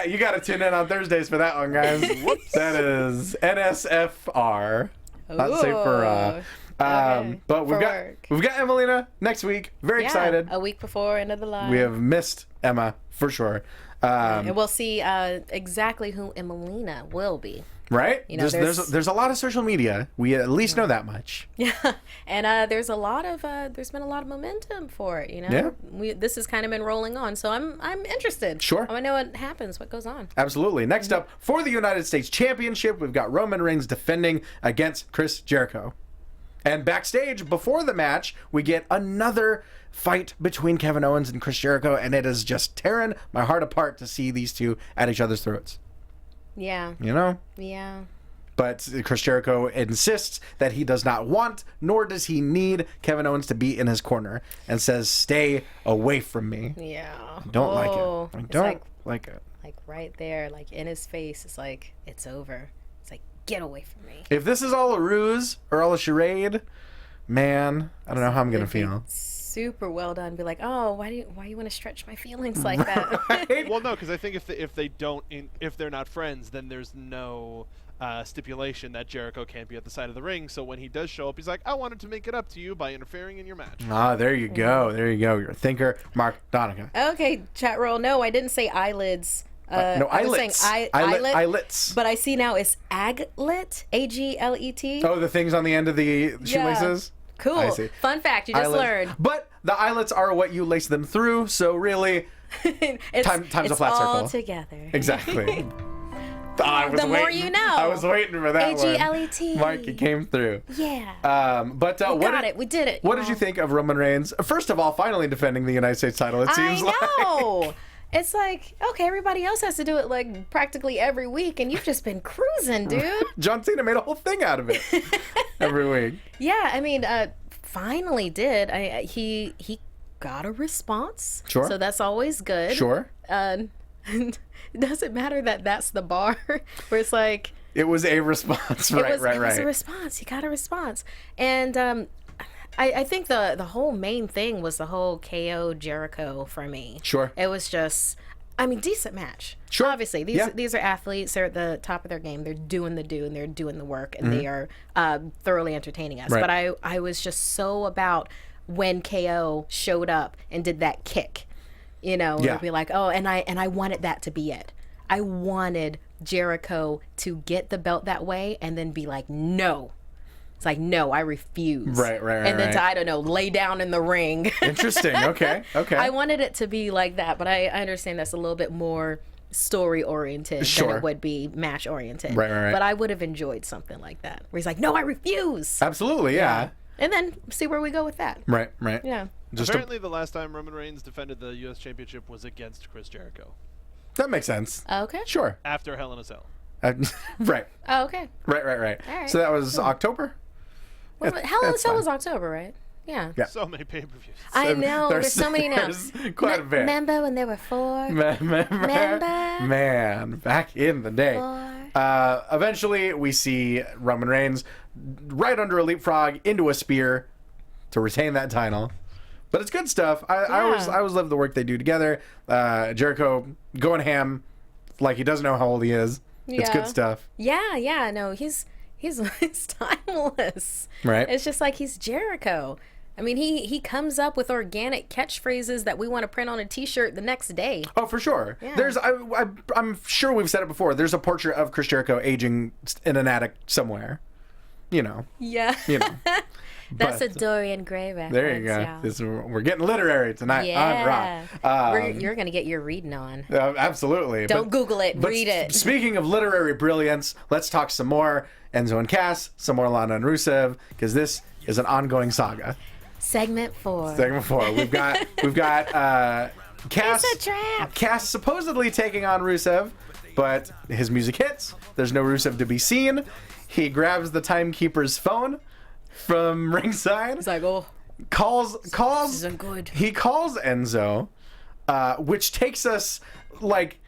you got to tune in on Thursdays for that one, guys. Whoops. That is NSFR. Not safe for. Okay. But we've got Emelina next week. Very excited. A week before end of the line. We have missed Emma for sure. And we'll see exactly who Emelina will be. Right? You know, there's a lot of social media. We at least know that much. Yeah, and there's been a lot of momentum for it. You know, this has kind of been rolling on, so I'm interested. Sure. I want to know what happens, what goes on. Absolutely. Next up for the United States Championship, we've got Roman Reigns defending against Chris Jericho. And backstage, before the match, we get another fight between Kevin Owens and Chris Jericho, and it is just tearing my heart apart to see these two at each other's throats. Yeah. You know? Yeah. But Chris Jericho insists that he does not want, nor does he need Kevin Owens to be in his corner, and says, "Stay away from me." Yeah. Don't like it. I don't like it. Like right there, like in his face, it's like, it's over. It's like, get away from me. If this is all a ruse or all a charade, man, I don't know how I'm gonna feel. Super well done. Be like, oh, why you want to stretch my feelings like that? Right? Well, no, because I think if they're not friends, then there's no stipulation that Jericho can't be at the side of the ring. So when he does show up, he's like, I wanted to make it up to you by interfering in your match. Ah, there you go. There you go. You're a thinker, Mark Donica. Okay, chat roll. No, I didn't say eyelids. No, I was saying eyelets. Eyelets. But I see now it's aglet, Aglet. Oh, the things on the end of the shoelaces? Cool. I see. Fun fact, you just learned. But the eyelets are what you lace them through, so really, times a flat circle. All together. Exactly. The more you know. I was waiting for that one. Aglet. Mark, it came through. Yeah. We did it. What did you think of Roman Reigns? First of all, finally defending the United States title, it seems like. I know. It's like, okay, everybody else has to do it like practically every week, and you've just been cruising, dude. John Cena made a whole thing out of it every week. Yeah, I mean, finally did. He got a response. Sure. So that's always good. Sure. It doesn't matter that that's the bar where it's like. It was a response, right. It was a response. He got a response. And I think the whole main thing was the whole KO Jericho for me. Sure. It was just, I mean, decent match. Sure. Obviously, these are athletes. They're at the top of their game. They're doing the do and they're doing the work, and they are thoroughly entertaining us. Right. But I was just so about when KO showed up and did that kick, you know, Yeah. it'd be like, oh, and I wanted that to be it. I wanted Jericho to get the belt that way and then be like, no. It's like, no, I refuse. Right. And then to, I don't know, lay down in the ring. Interesting. Okay. I wanted it to be like that, but I understand that's a little bit more story oriented than it would be match oriented. Right. But I would have enjoyed something like that, where he's like, no, I refuse. Absolutely, yeah. And then see where we go with that. Right. Yeah. Apparently, the last time Roman Reigns defended the U.S. Championship was against Chris Jericho. That makes sense. Okay. Sure. After Hell in a Cell. Right. Oh, okay. Right. All right. So that was October? Hell in a Cell was October, right? Yeah. So many pay-per-views. I know. There's so many now. There's quite a bit. Remember when there were 4? Remember? Man, back in the day. 4. Eventually, we see Roman Reigns right under a leapfrog into a spear to retain that title. But it's good stuff. I always love the work they do together. Jericho going ham like he doesn't know how old he is. It's good stuff. Yeah. No, he's timeless. Right. It's just like he's Jericho. I mean, he comes up with organic catchphrases that we want to print on a T-shirt the next day. Oh, for sure. Yeah. I'm sure we've said it before. There's a portrait of Chris Jericho aging in an attic somewhere. You know. Yeah. You know. That's a Dorian Gray reference. There you go. Yeah. We're getting literary tonight on Raw. You're going to get your reading on. Absolutely. Don't Google it. Read it. Speaking of literary brilliance, let's talk some more Enzo and Cass, some more Lana and Rusev, because this is an ongoing saga. Segment 4. We've got Cass. It's a trap. Cass supposedly taking on Rusev, but his music hits. There's no Rusev to be seen. He grabs the timekeeper's phone from ringside. He's like, oh, calls. this isn't good. He calls Enzo, which takes us like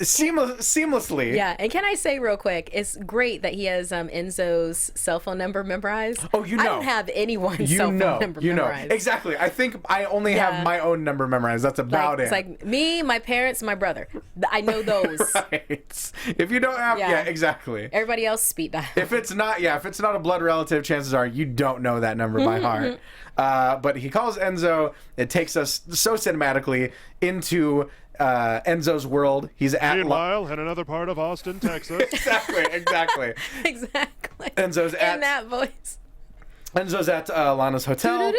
seamlessly. Yeah, and can I say real quick, it's great that he has Enzo's cell phone number memorized. Oh, you know. I don't have anyone's cell phone number memorized. Exactly. I think I only have my own number memorized. That's about it. It's like me, my parents, my brother. I know those. Right. If you don't have, yeah, exactly. Everybody else speed dial. If it's not a blood relative, chances are you don't know that number by heart. But he calls Enzo. It takes us so cinematically into Enzo's world. He's at Meanwhile, in another part of Austin, Texas. Exactly. Enzo's at in that voice. Enzo's at Lana's hotel.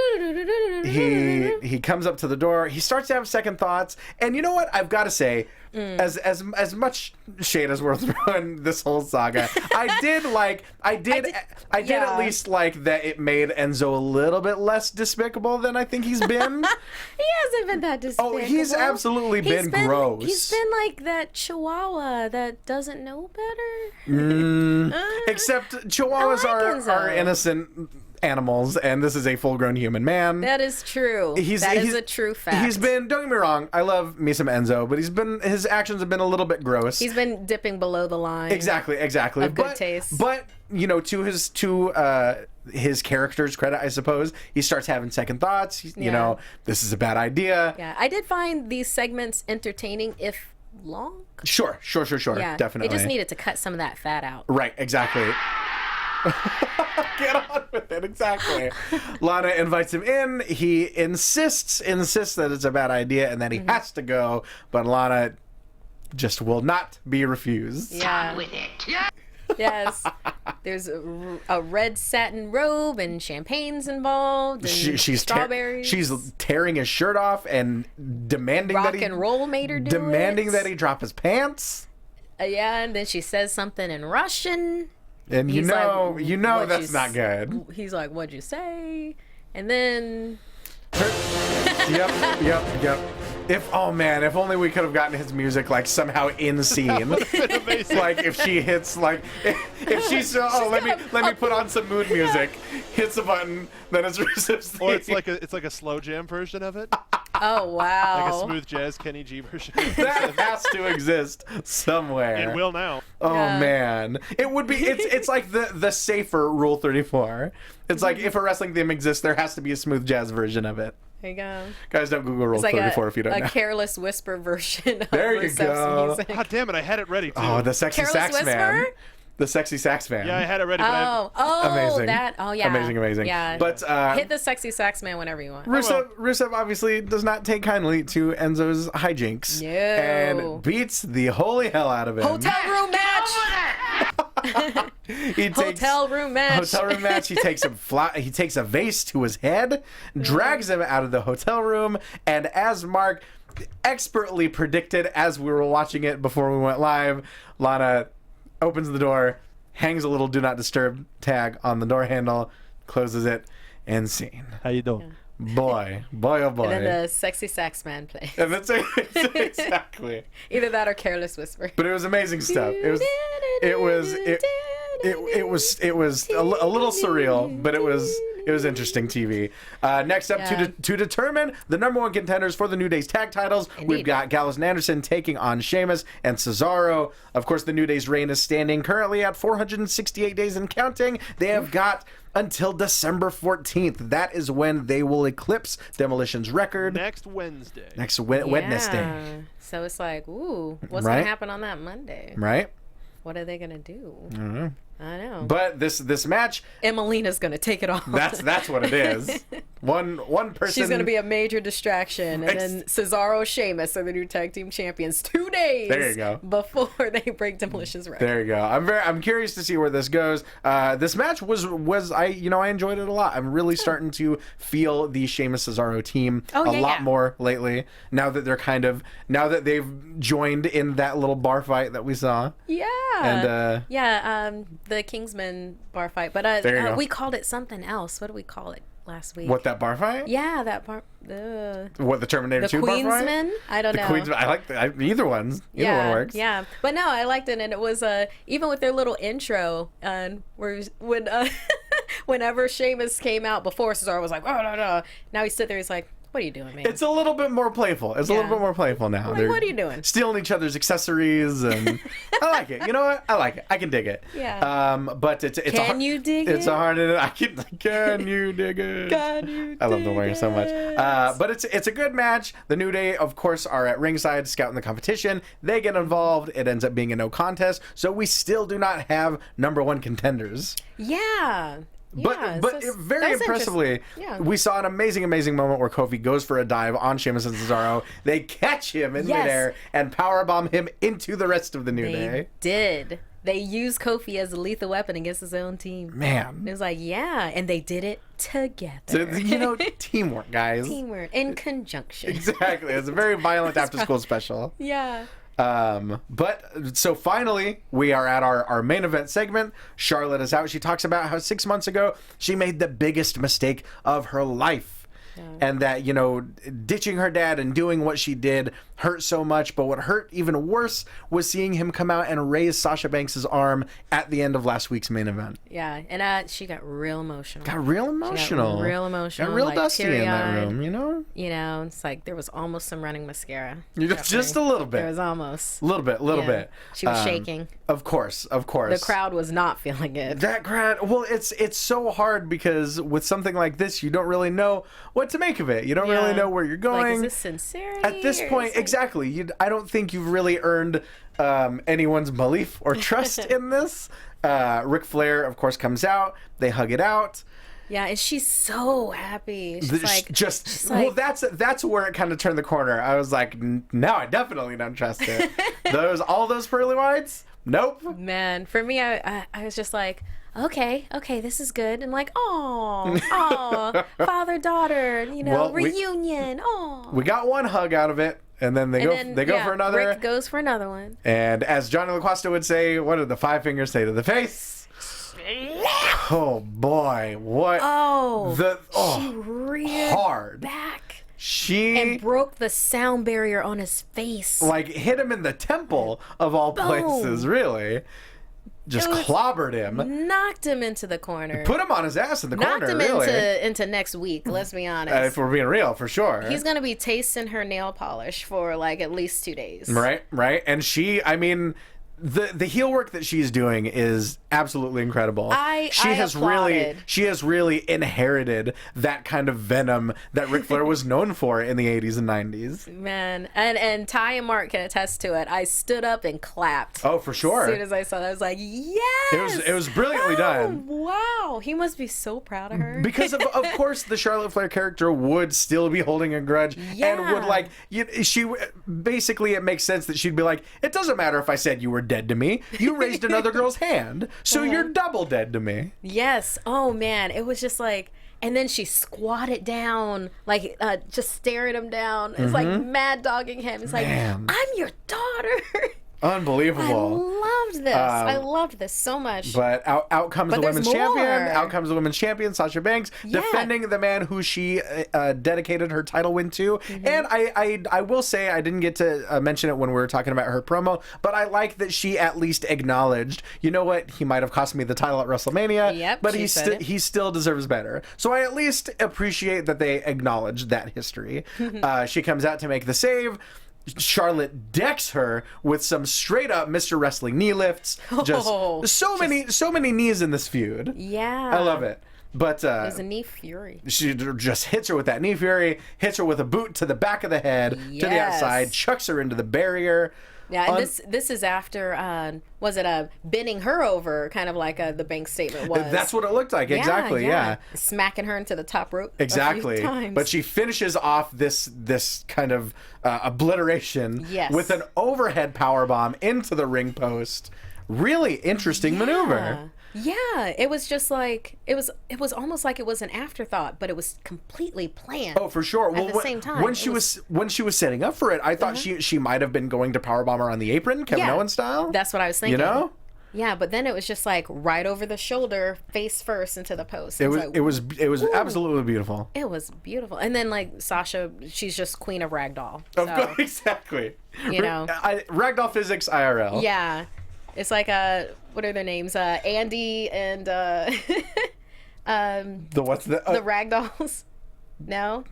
He comes up to the door. He starts to have second thoughts. And you know what? I've got to say, as much shade as we're throwing this whole saga, I did at least like that it made Enzo a little bit less despicable than I think he's been. He hasn't been that despicable. Oh, he's absolutely been gross. He's been like that chihuahua that doesn't know better. Except chihuahuas are innocent animals, and this is a full-grown human man. That is true. That is a true fact. He's been, don't get me wrong, I love me some Enzo, but his actions have been a little bit gross. He's been dipping below the line. Exactly. Of good taste. But to his character's credit, I suppose, he starts having second thoughts. You know, this is a bad idea. Yeah, I did find these segments entertaining, if long. Sure. Yeah, Definitely. They just needed to cut some of that fat out. Right, exactly. Get on with it, exactly. Lana invites him in. He insists that it's a bad idea and that he has to go, but Lana just will not be refused. Yeah. With it. Yes. There's a red satin robe and champagne's involved and She's strawberries. She's tearing his shirt off and demanding Rock that he and roll made her do demanding it. that he drop his pants. Yeah, and then she says something in Russian. And He's like, that's not good. He's like, "What'd you say?" And then Yep. If only we could have gotten his music like somehow in scene. Like if she hits if she's let me put on some mood music, hits a button, then it's Rusev's theme. Or it's like a slow jam version of it. oh wow. Like a smooth jazz Kenny G version. That has to exist somewhere. It will now. Oh man, it would be. It's like the safer Rule 34. It's like if a wrestling theme exists, there has to be a smooth jazz version of it. There you go. Guys, don't Google Rule It's like 34 if you don't know. A careless whisper version of There you Rusev's go. music. God damn it, I had it ready too. Oh, the sexy Careless sax man. Whisper? The sexy sax man. Yeah, I had it ready. But Amazing. Yeah. Amazing. Yeah. But hit the sexy sax man whenever you want. Rusev obviously does not take kindly to Enzo's hijinks. No. And beats the holy hell out of him. Hotel room match. Hotel room match. He takes a vase to his head, drags him out of the hotel room, and as Mark expertly predicted as we were watching it before we went live, Lana opens the door, hangs a little do not disturb tag on the door handle, closes it, and scene. How you doing? Boy, oh boy. And then the sexy sax man plays. And that's it. Exactly. Either that or careless whisper. But it was amazing stuff. It was a little surreal, but it was interesting TV. Next up, to determine the number one contenders for the New Day's tag titles, we've got Gallows and Anderson taking on Sheamus and Cesaro. Of course, the New Day's reign is standing currently at 468 days and counting. They have got until December 14th. That is when they will eclipse Demolition's record. Next Wednesday. Wednesday. So it's like, ooh, what's Right? going to happen on that Monday? Right? What are they going to do? I don't know. I know. But this match, Emelina's gonna take it off. that's what it is. One person. She's gonna be a major distraction, and then Cesaro, Sheamus are the new tag team champions 2 days. There you go. Before they break Demolition's record. There you go. I'm curious to see where this goes. This match was I enjoyed it a lot. I'm really starting to feel the Sheamus Cesaro team a lot more lately. Now that they've joined in that little bar fight that we saw. Yeah. And the Kingsman bar fight, but we called it something else. What did we call it last week? What, that bar fight? Yeah, that bar. What, the Terminator 2 bar fight? The Queensman? I don't know. Queensman. I like either one works. Yeah, but no, I liked it, and it was even with their little intro, whenever Sheamus came out before Cesaro was like, oh no, now he stood there, he's like, what are you doing, man? It's a little bit more playful. It's a little bit more playful now. Like, what are you doing? Stealing each other's accessories, and I like it. You know what? I like it. I can dig it. Yeah. But it's can you dig it? It's a hard. Can you dig it? Can you dig I love the word so much. But it's a good match. The New Day, of course, are at ringside scouting the competition. They get involved. It ends up being a no contest. So we still do not have #1 contenders. Yeah. But very impressively, we saw an amazing moment where Kofi goes for a dive on Sheamus and Cesaro. They catch him in midair and powerbomb him into the rest of the New Day. They used Kofi as a lethal weapon against his own team. Man. It was like, and they did it together. So, teamwork, guys. Teamwork. In conjunction. Exactly. It's a very violent after-school special. Yeah. But so finally we are at our main event segment. Charlotte is out. She talks about how 6 months ago she made the biggest mistake of her life. And that, ditching her dad and doing what she did hurt so much. But what hurt even worse was seeing him come out and raise Sasha Banks' arm at the end of last week's main event. Yeah, and she got real emotional. Got real emotional. Got real dusty in that room, It's like there was almost some running mascara. Just a little bit. There was almost. A little bit. She was shaking. Of course. The crowd was not feeling it. That crowd, well, it's so hard because with something like this, you don't really know what to make of it. You don't really know where you're going. Like, is this sincerity? At this point, exactly. I don't think you've really earned anyone's belief or trust in this. Ric Flair, of course, comes out. They hug it out. Yeah, and she's so happy. She's well, that's where it kind of turned the corner. I was like, now I definitely don't trust it. all those pearly whites? Nope. Man, for me, I was just like, okay, this is good. And like, oh, father-daughter, reunion, We got one hug out of it, and then they go for another. Rick goes for another one. And as Johnny LaQuasta would say, what did the 5 fingers say to the face? Oh boy, what? She reared hard back. And broke the sound barrier on his face. Like, hit him in the temple of all places, really. Just clobbered him. Knocked him into the corner. Put him on his ass in the corner, really. Knocked him into next week, let's be honest. If we're being real, for sure. He's going to be tasting her nail polish for, like, at least 2 days. Right. And the heel work that she's doing is absolutely incredible. She has really inherited that kind of venom that Ric Flair was known for in the 80s and 90s. Man, and Ty and Mark can attest to it. I stood up and clapped. Oh, for sure. As soon as I saw that, I was like, yes! It was brilliantly done. Wow. He must be so proud of her. Because of course the Charlotte Flair character would still be holding a grudge and would basically it makes sense that she'd be like, it doesn't matter if I said you were dead to me. You raised another girl's hand, so you're double dead to me. Yes. Oh man, it was just like, and then she squatted down, like just staring him down. It's like mad dogging him. It's like, I'm your daughter. Unbelievable. I loved this so much. But out comes the women's champion. Out comes the women's champion, Sasha Banks, defending the man who she dedicated her title win to. And I will say, I didn't get to mention it when we were talking about her promo, but I like that she at least acknowledged, you know what, he might have cost me the title at WrestleMania, but he still deserves better. So I at least appreciate that they acknowledged that history. She comes out to make the save. Charlotte decks her with some straight up Mr. Wrestling knee lifts. So many knees in this feud. Yeah. I love it. But there's a knee fury. She just hits her with that knee fury, hits her with a boot to the back of the head, to the outside, chucks her into the barrier. Yeah, and this is after, was it bending her over, kind of like the Banks statement was. That's what it looked like, exactly, yeah. Smacking her into the top rope exactly. a few times. But she finishes off this kind of obliteration with an overhead powerbomb into the ring post. Really interesting maneuver. Yeah, it was just like it was almost like it was an afterthought, but it was completely planned. Oh, for sure. At the same time, when she was setting up for it, I thought she might have been going to powerbomb her on the apron, Kevin Owens style. That's what I was thinking. You know? Yeah, but then it was just like right over the shoulder, face first into the post. It was absolutely beautiful. It was beautiful. And then like Sasha, she's just queen of ragdoll. Of course, exactly. You know, ragdoll physics IRL. Yeah. It's like what are their names? Andy and the ragdolls. No.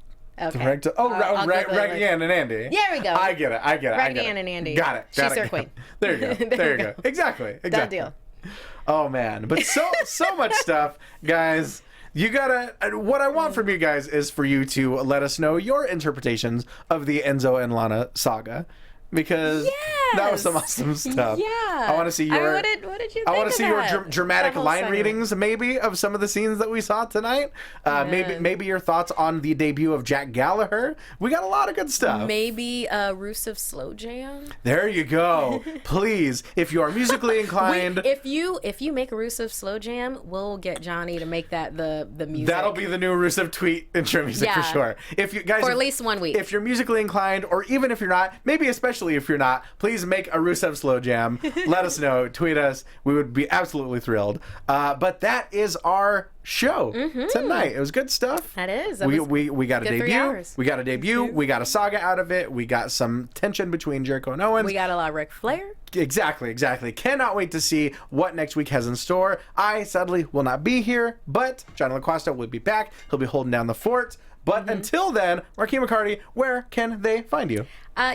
Okay. Raggy-Ann and Andy. There we go. I get it. Raggy-Ann and Andy. Got it. She's their queen. There you go. There you go. Exactly. Done deal. Oh man, but so much stuff, guys. You gotta. What I want from you guys is for you to let us know your interpretations of the Enzo and Lana saga. Because that was some awesome stuff. Yeah. I want to see your. What did you think I want to of see that? your dramatic line segment. readings, maybe, of some of the scenes that we saw tonight. Maybe your thoughts on the debut of Jack Gallaher. We got a lot of good stuff. Maybe Rusev slow jam. There you go. Please, if you are musically inclined, if you make a Rusev slow jam, we'll get Johnny to make that the music. That'll be the new Rusev tweet intro music for sure. If you guys, for at least 1 week. If you're musically inclined, or even if you're not, maybe especially if you're not, please make a Rusev slow jam. Let us know. Tweet us. We would be absolutely thrilled. But that is our show tonight. It was good stuff. That is. We got a good 3 debut. hours. We got a debut. We got a saga out of it. We got some tension between Jericho and Owens. We got a lot of Ric Flair. Exactly. Cannot wait to see what next week has in store. I sadly will not be here, but Johnny LaQuasta will be back. He'll be holding down the fort. But until then, Markeia McCarty, where can they find you?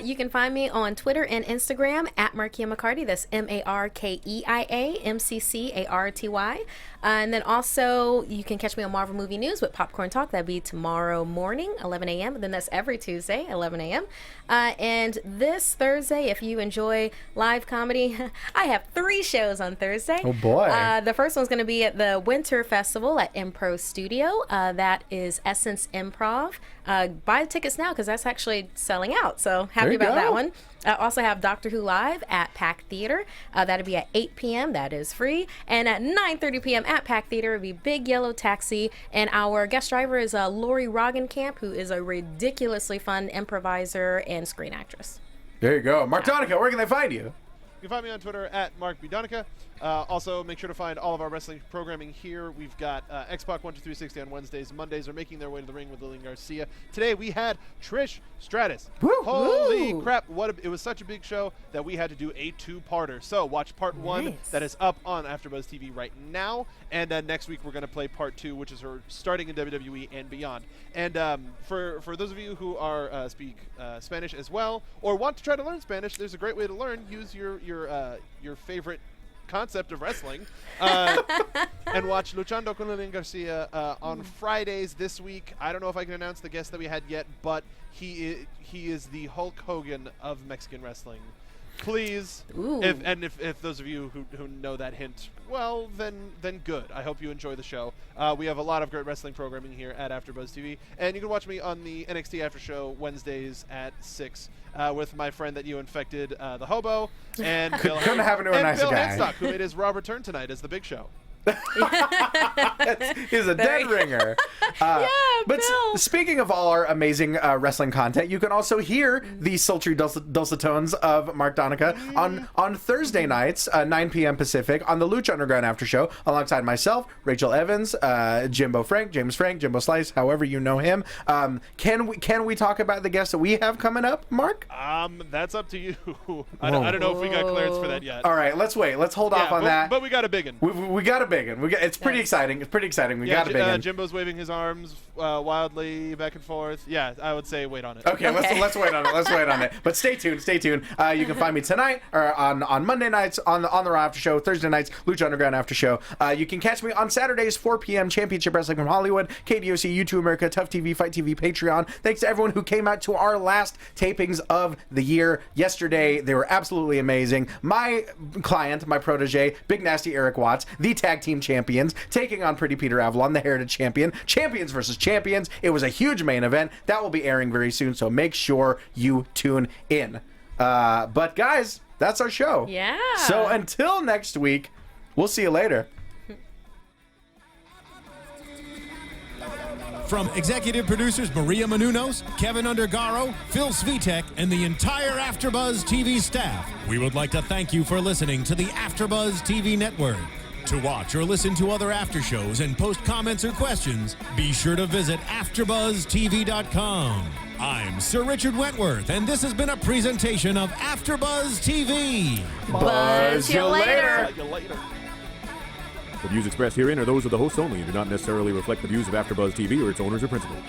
You can find me on Twitter and Instagram at Markeia McCarty. That's MarkeiaMcCarty. And then also, you can catch me on Marvel Movie News with Popcorn Talk. That'll be tomorrow morning, 11 a.m. And then that's every Tuesday, 11 a.m. And this Thursday, if you enjoy live comedy, I have 3 shows on Thursday. Oh, boy. The first one's going to be at the Winter Festival at Impro Studio. That is Essence Improv. Buy the tickets now because that's actually selling out. So happy about that one. I also have Doctor Who Live at Pack Theater. That'll be at 8 p.m. That is free. And at 9:30 p.m. at Pack Theater will be Big Yellow Taxi. And our guest driver is Lori Roggenkamp, who is a ridiculously fun improviser and screen actress. There you go. Mark Donica, where can they find you? You can find me on Twitter at Mark B. Donica. Also, make sure to find all of our wrestling programming here. We've got X-Pac 12360 on Wednesdays. Mondays are Making Their Way to the Ring with Lillian Garcia. Today we had Trish Stratus. Woo! Holy Woo! crap. It was such a big show that we had to do a 2-parter. So watch part 1 that is up on AfterBuzz TV right now. And next week we're going to play part 2, which is her starting in WWE and beyond. And for those of you who are speak Spanish as well, or want to try to learn Spanish, there's a great way to learn. Use your favorite concept of wrestling and watch Luchando con Lillian Garcia on Fridays this week. I don't know if I can announce the guest that we had yet, but he is the Hulk Hogan of Mexican wrestling. Please, if those of you who know that hint, well, then good. I hope you enjoy the show. We have a lot of great wrestling programming here at AfterBuzz TV, and you can watch me on the NXT After Show Wednesdays at 6 with my friend that you infected, the hobo, and Bill Couldn't happen to a nicer Bill guy. Hanstock, who made his Raw return tonight as the Big Show. He's a dead ringer. But Bill. Speaking of all our amazing wrestling content, you can also hear the sultry dulcet tones of Mark Donica on Thursday nights, 9 p.m. Pacific, on the Lucha Underground After Show, alongside myself, Rachel Evans, James Frank, Jimbo Slice, however you know him. Can we talk about the guests that we have coming up, Mark? That's up to you. I don't know if we got clearance for that yet. All right, let's wait. Let's hold off on that. But we got a big one. We got a big taken. It's pretty exciting. It's pretty exciting. We got a big one. Jimbo's waving his arms wildly back and forth. Yeah, I would say wait on it. Okay. Let's wait on it. Let's wait on it. But stay tuned. Stay tuned. You can find me tonight or on Monday nights on the Raw After Show, Thursday nights Lucha Underground After Show. You can catch me on Saturdays 4 p.m. Championship Wrestling from Hollywood, KDOC, YouTube America, Tough TV, Fight TV, Patreon. Thanks to everyone who came out to our last tapings of the year yesterday. They were absolutely amazing. My client, my protege, Big Nasty Eric Watts, the tag team champions, taking on Pretty Peter Avalon, the Heritage Champion. Champions versus champions. It was a huge main event. That will be airing very soon, so make sure you tune in. But guys, that's our show. Yeah. So until next week, we'll see you later. From executive producers Maria Menounos, Kevin Undergaro, Phil Svitek, and the entire AfterBuzz TV staff, we would like to thank you for listening to the AfterBuzz TV network. To watch or listen to other after shows and post comments or questions, be sure to visit AfterBuzzTV.com. I'm Sir Richard Wentworth, and this has been a presentation of AfterBuzz TV. Buzz you later. The views expressed herein are those of the hosts only and do not necessarily reflect the views of AfterBuzz TV or its owners or principals.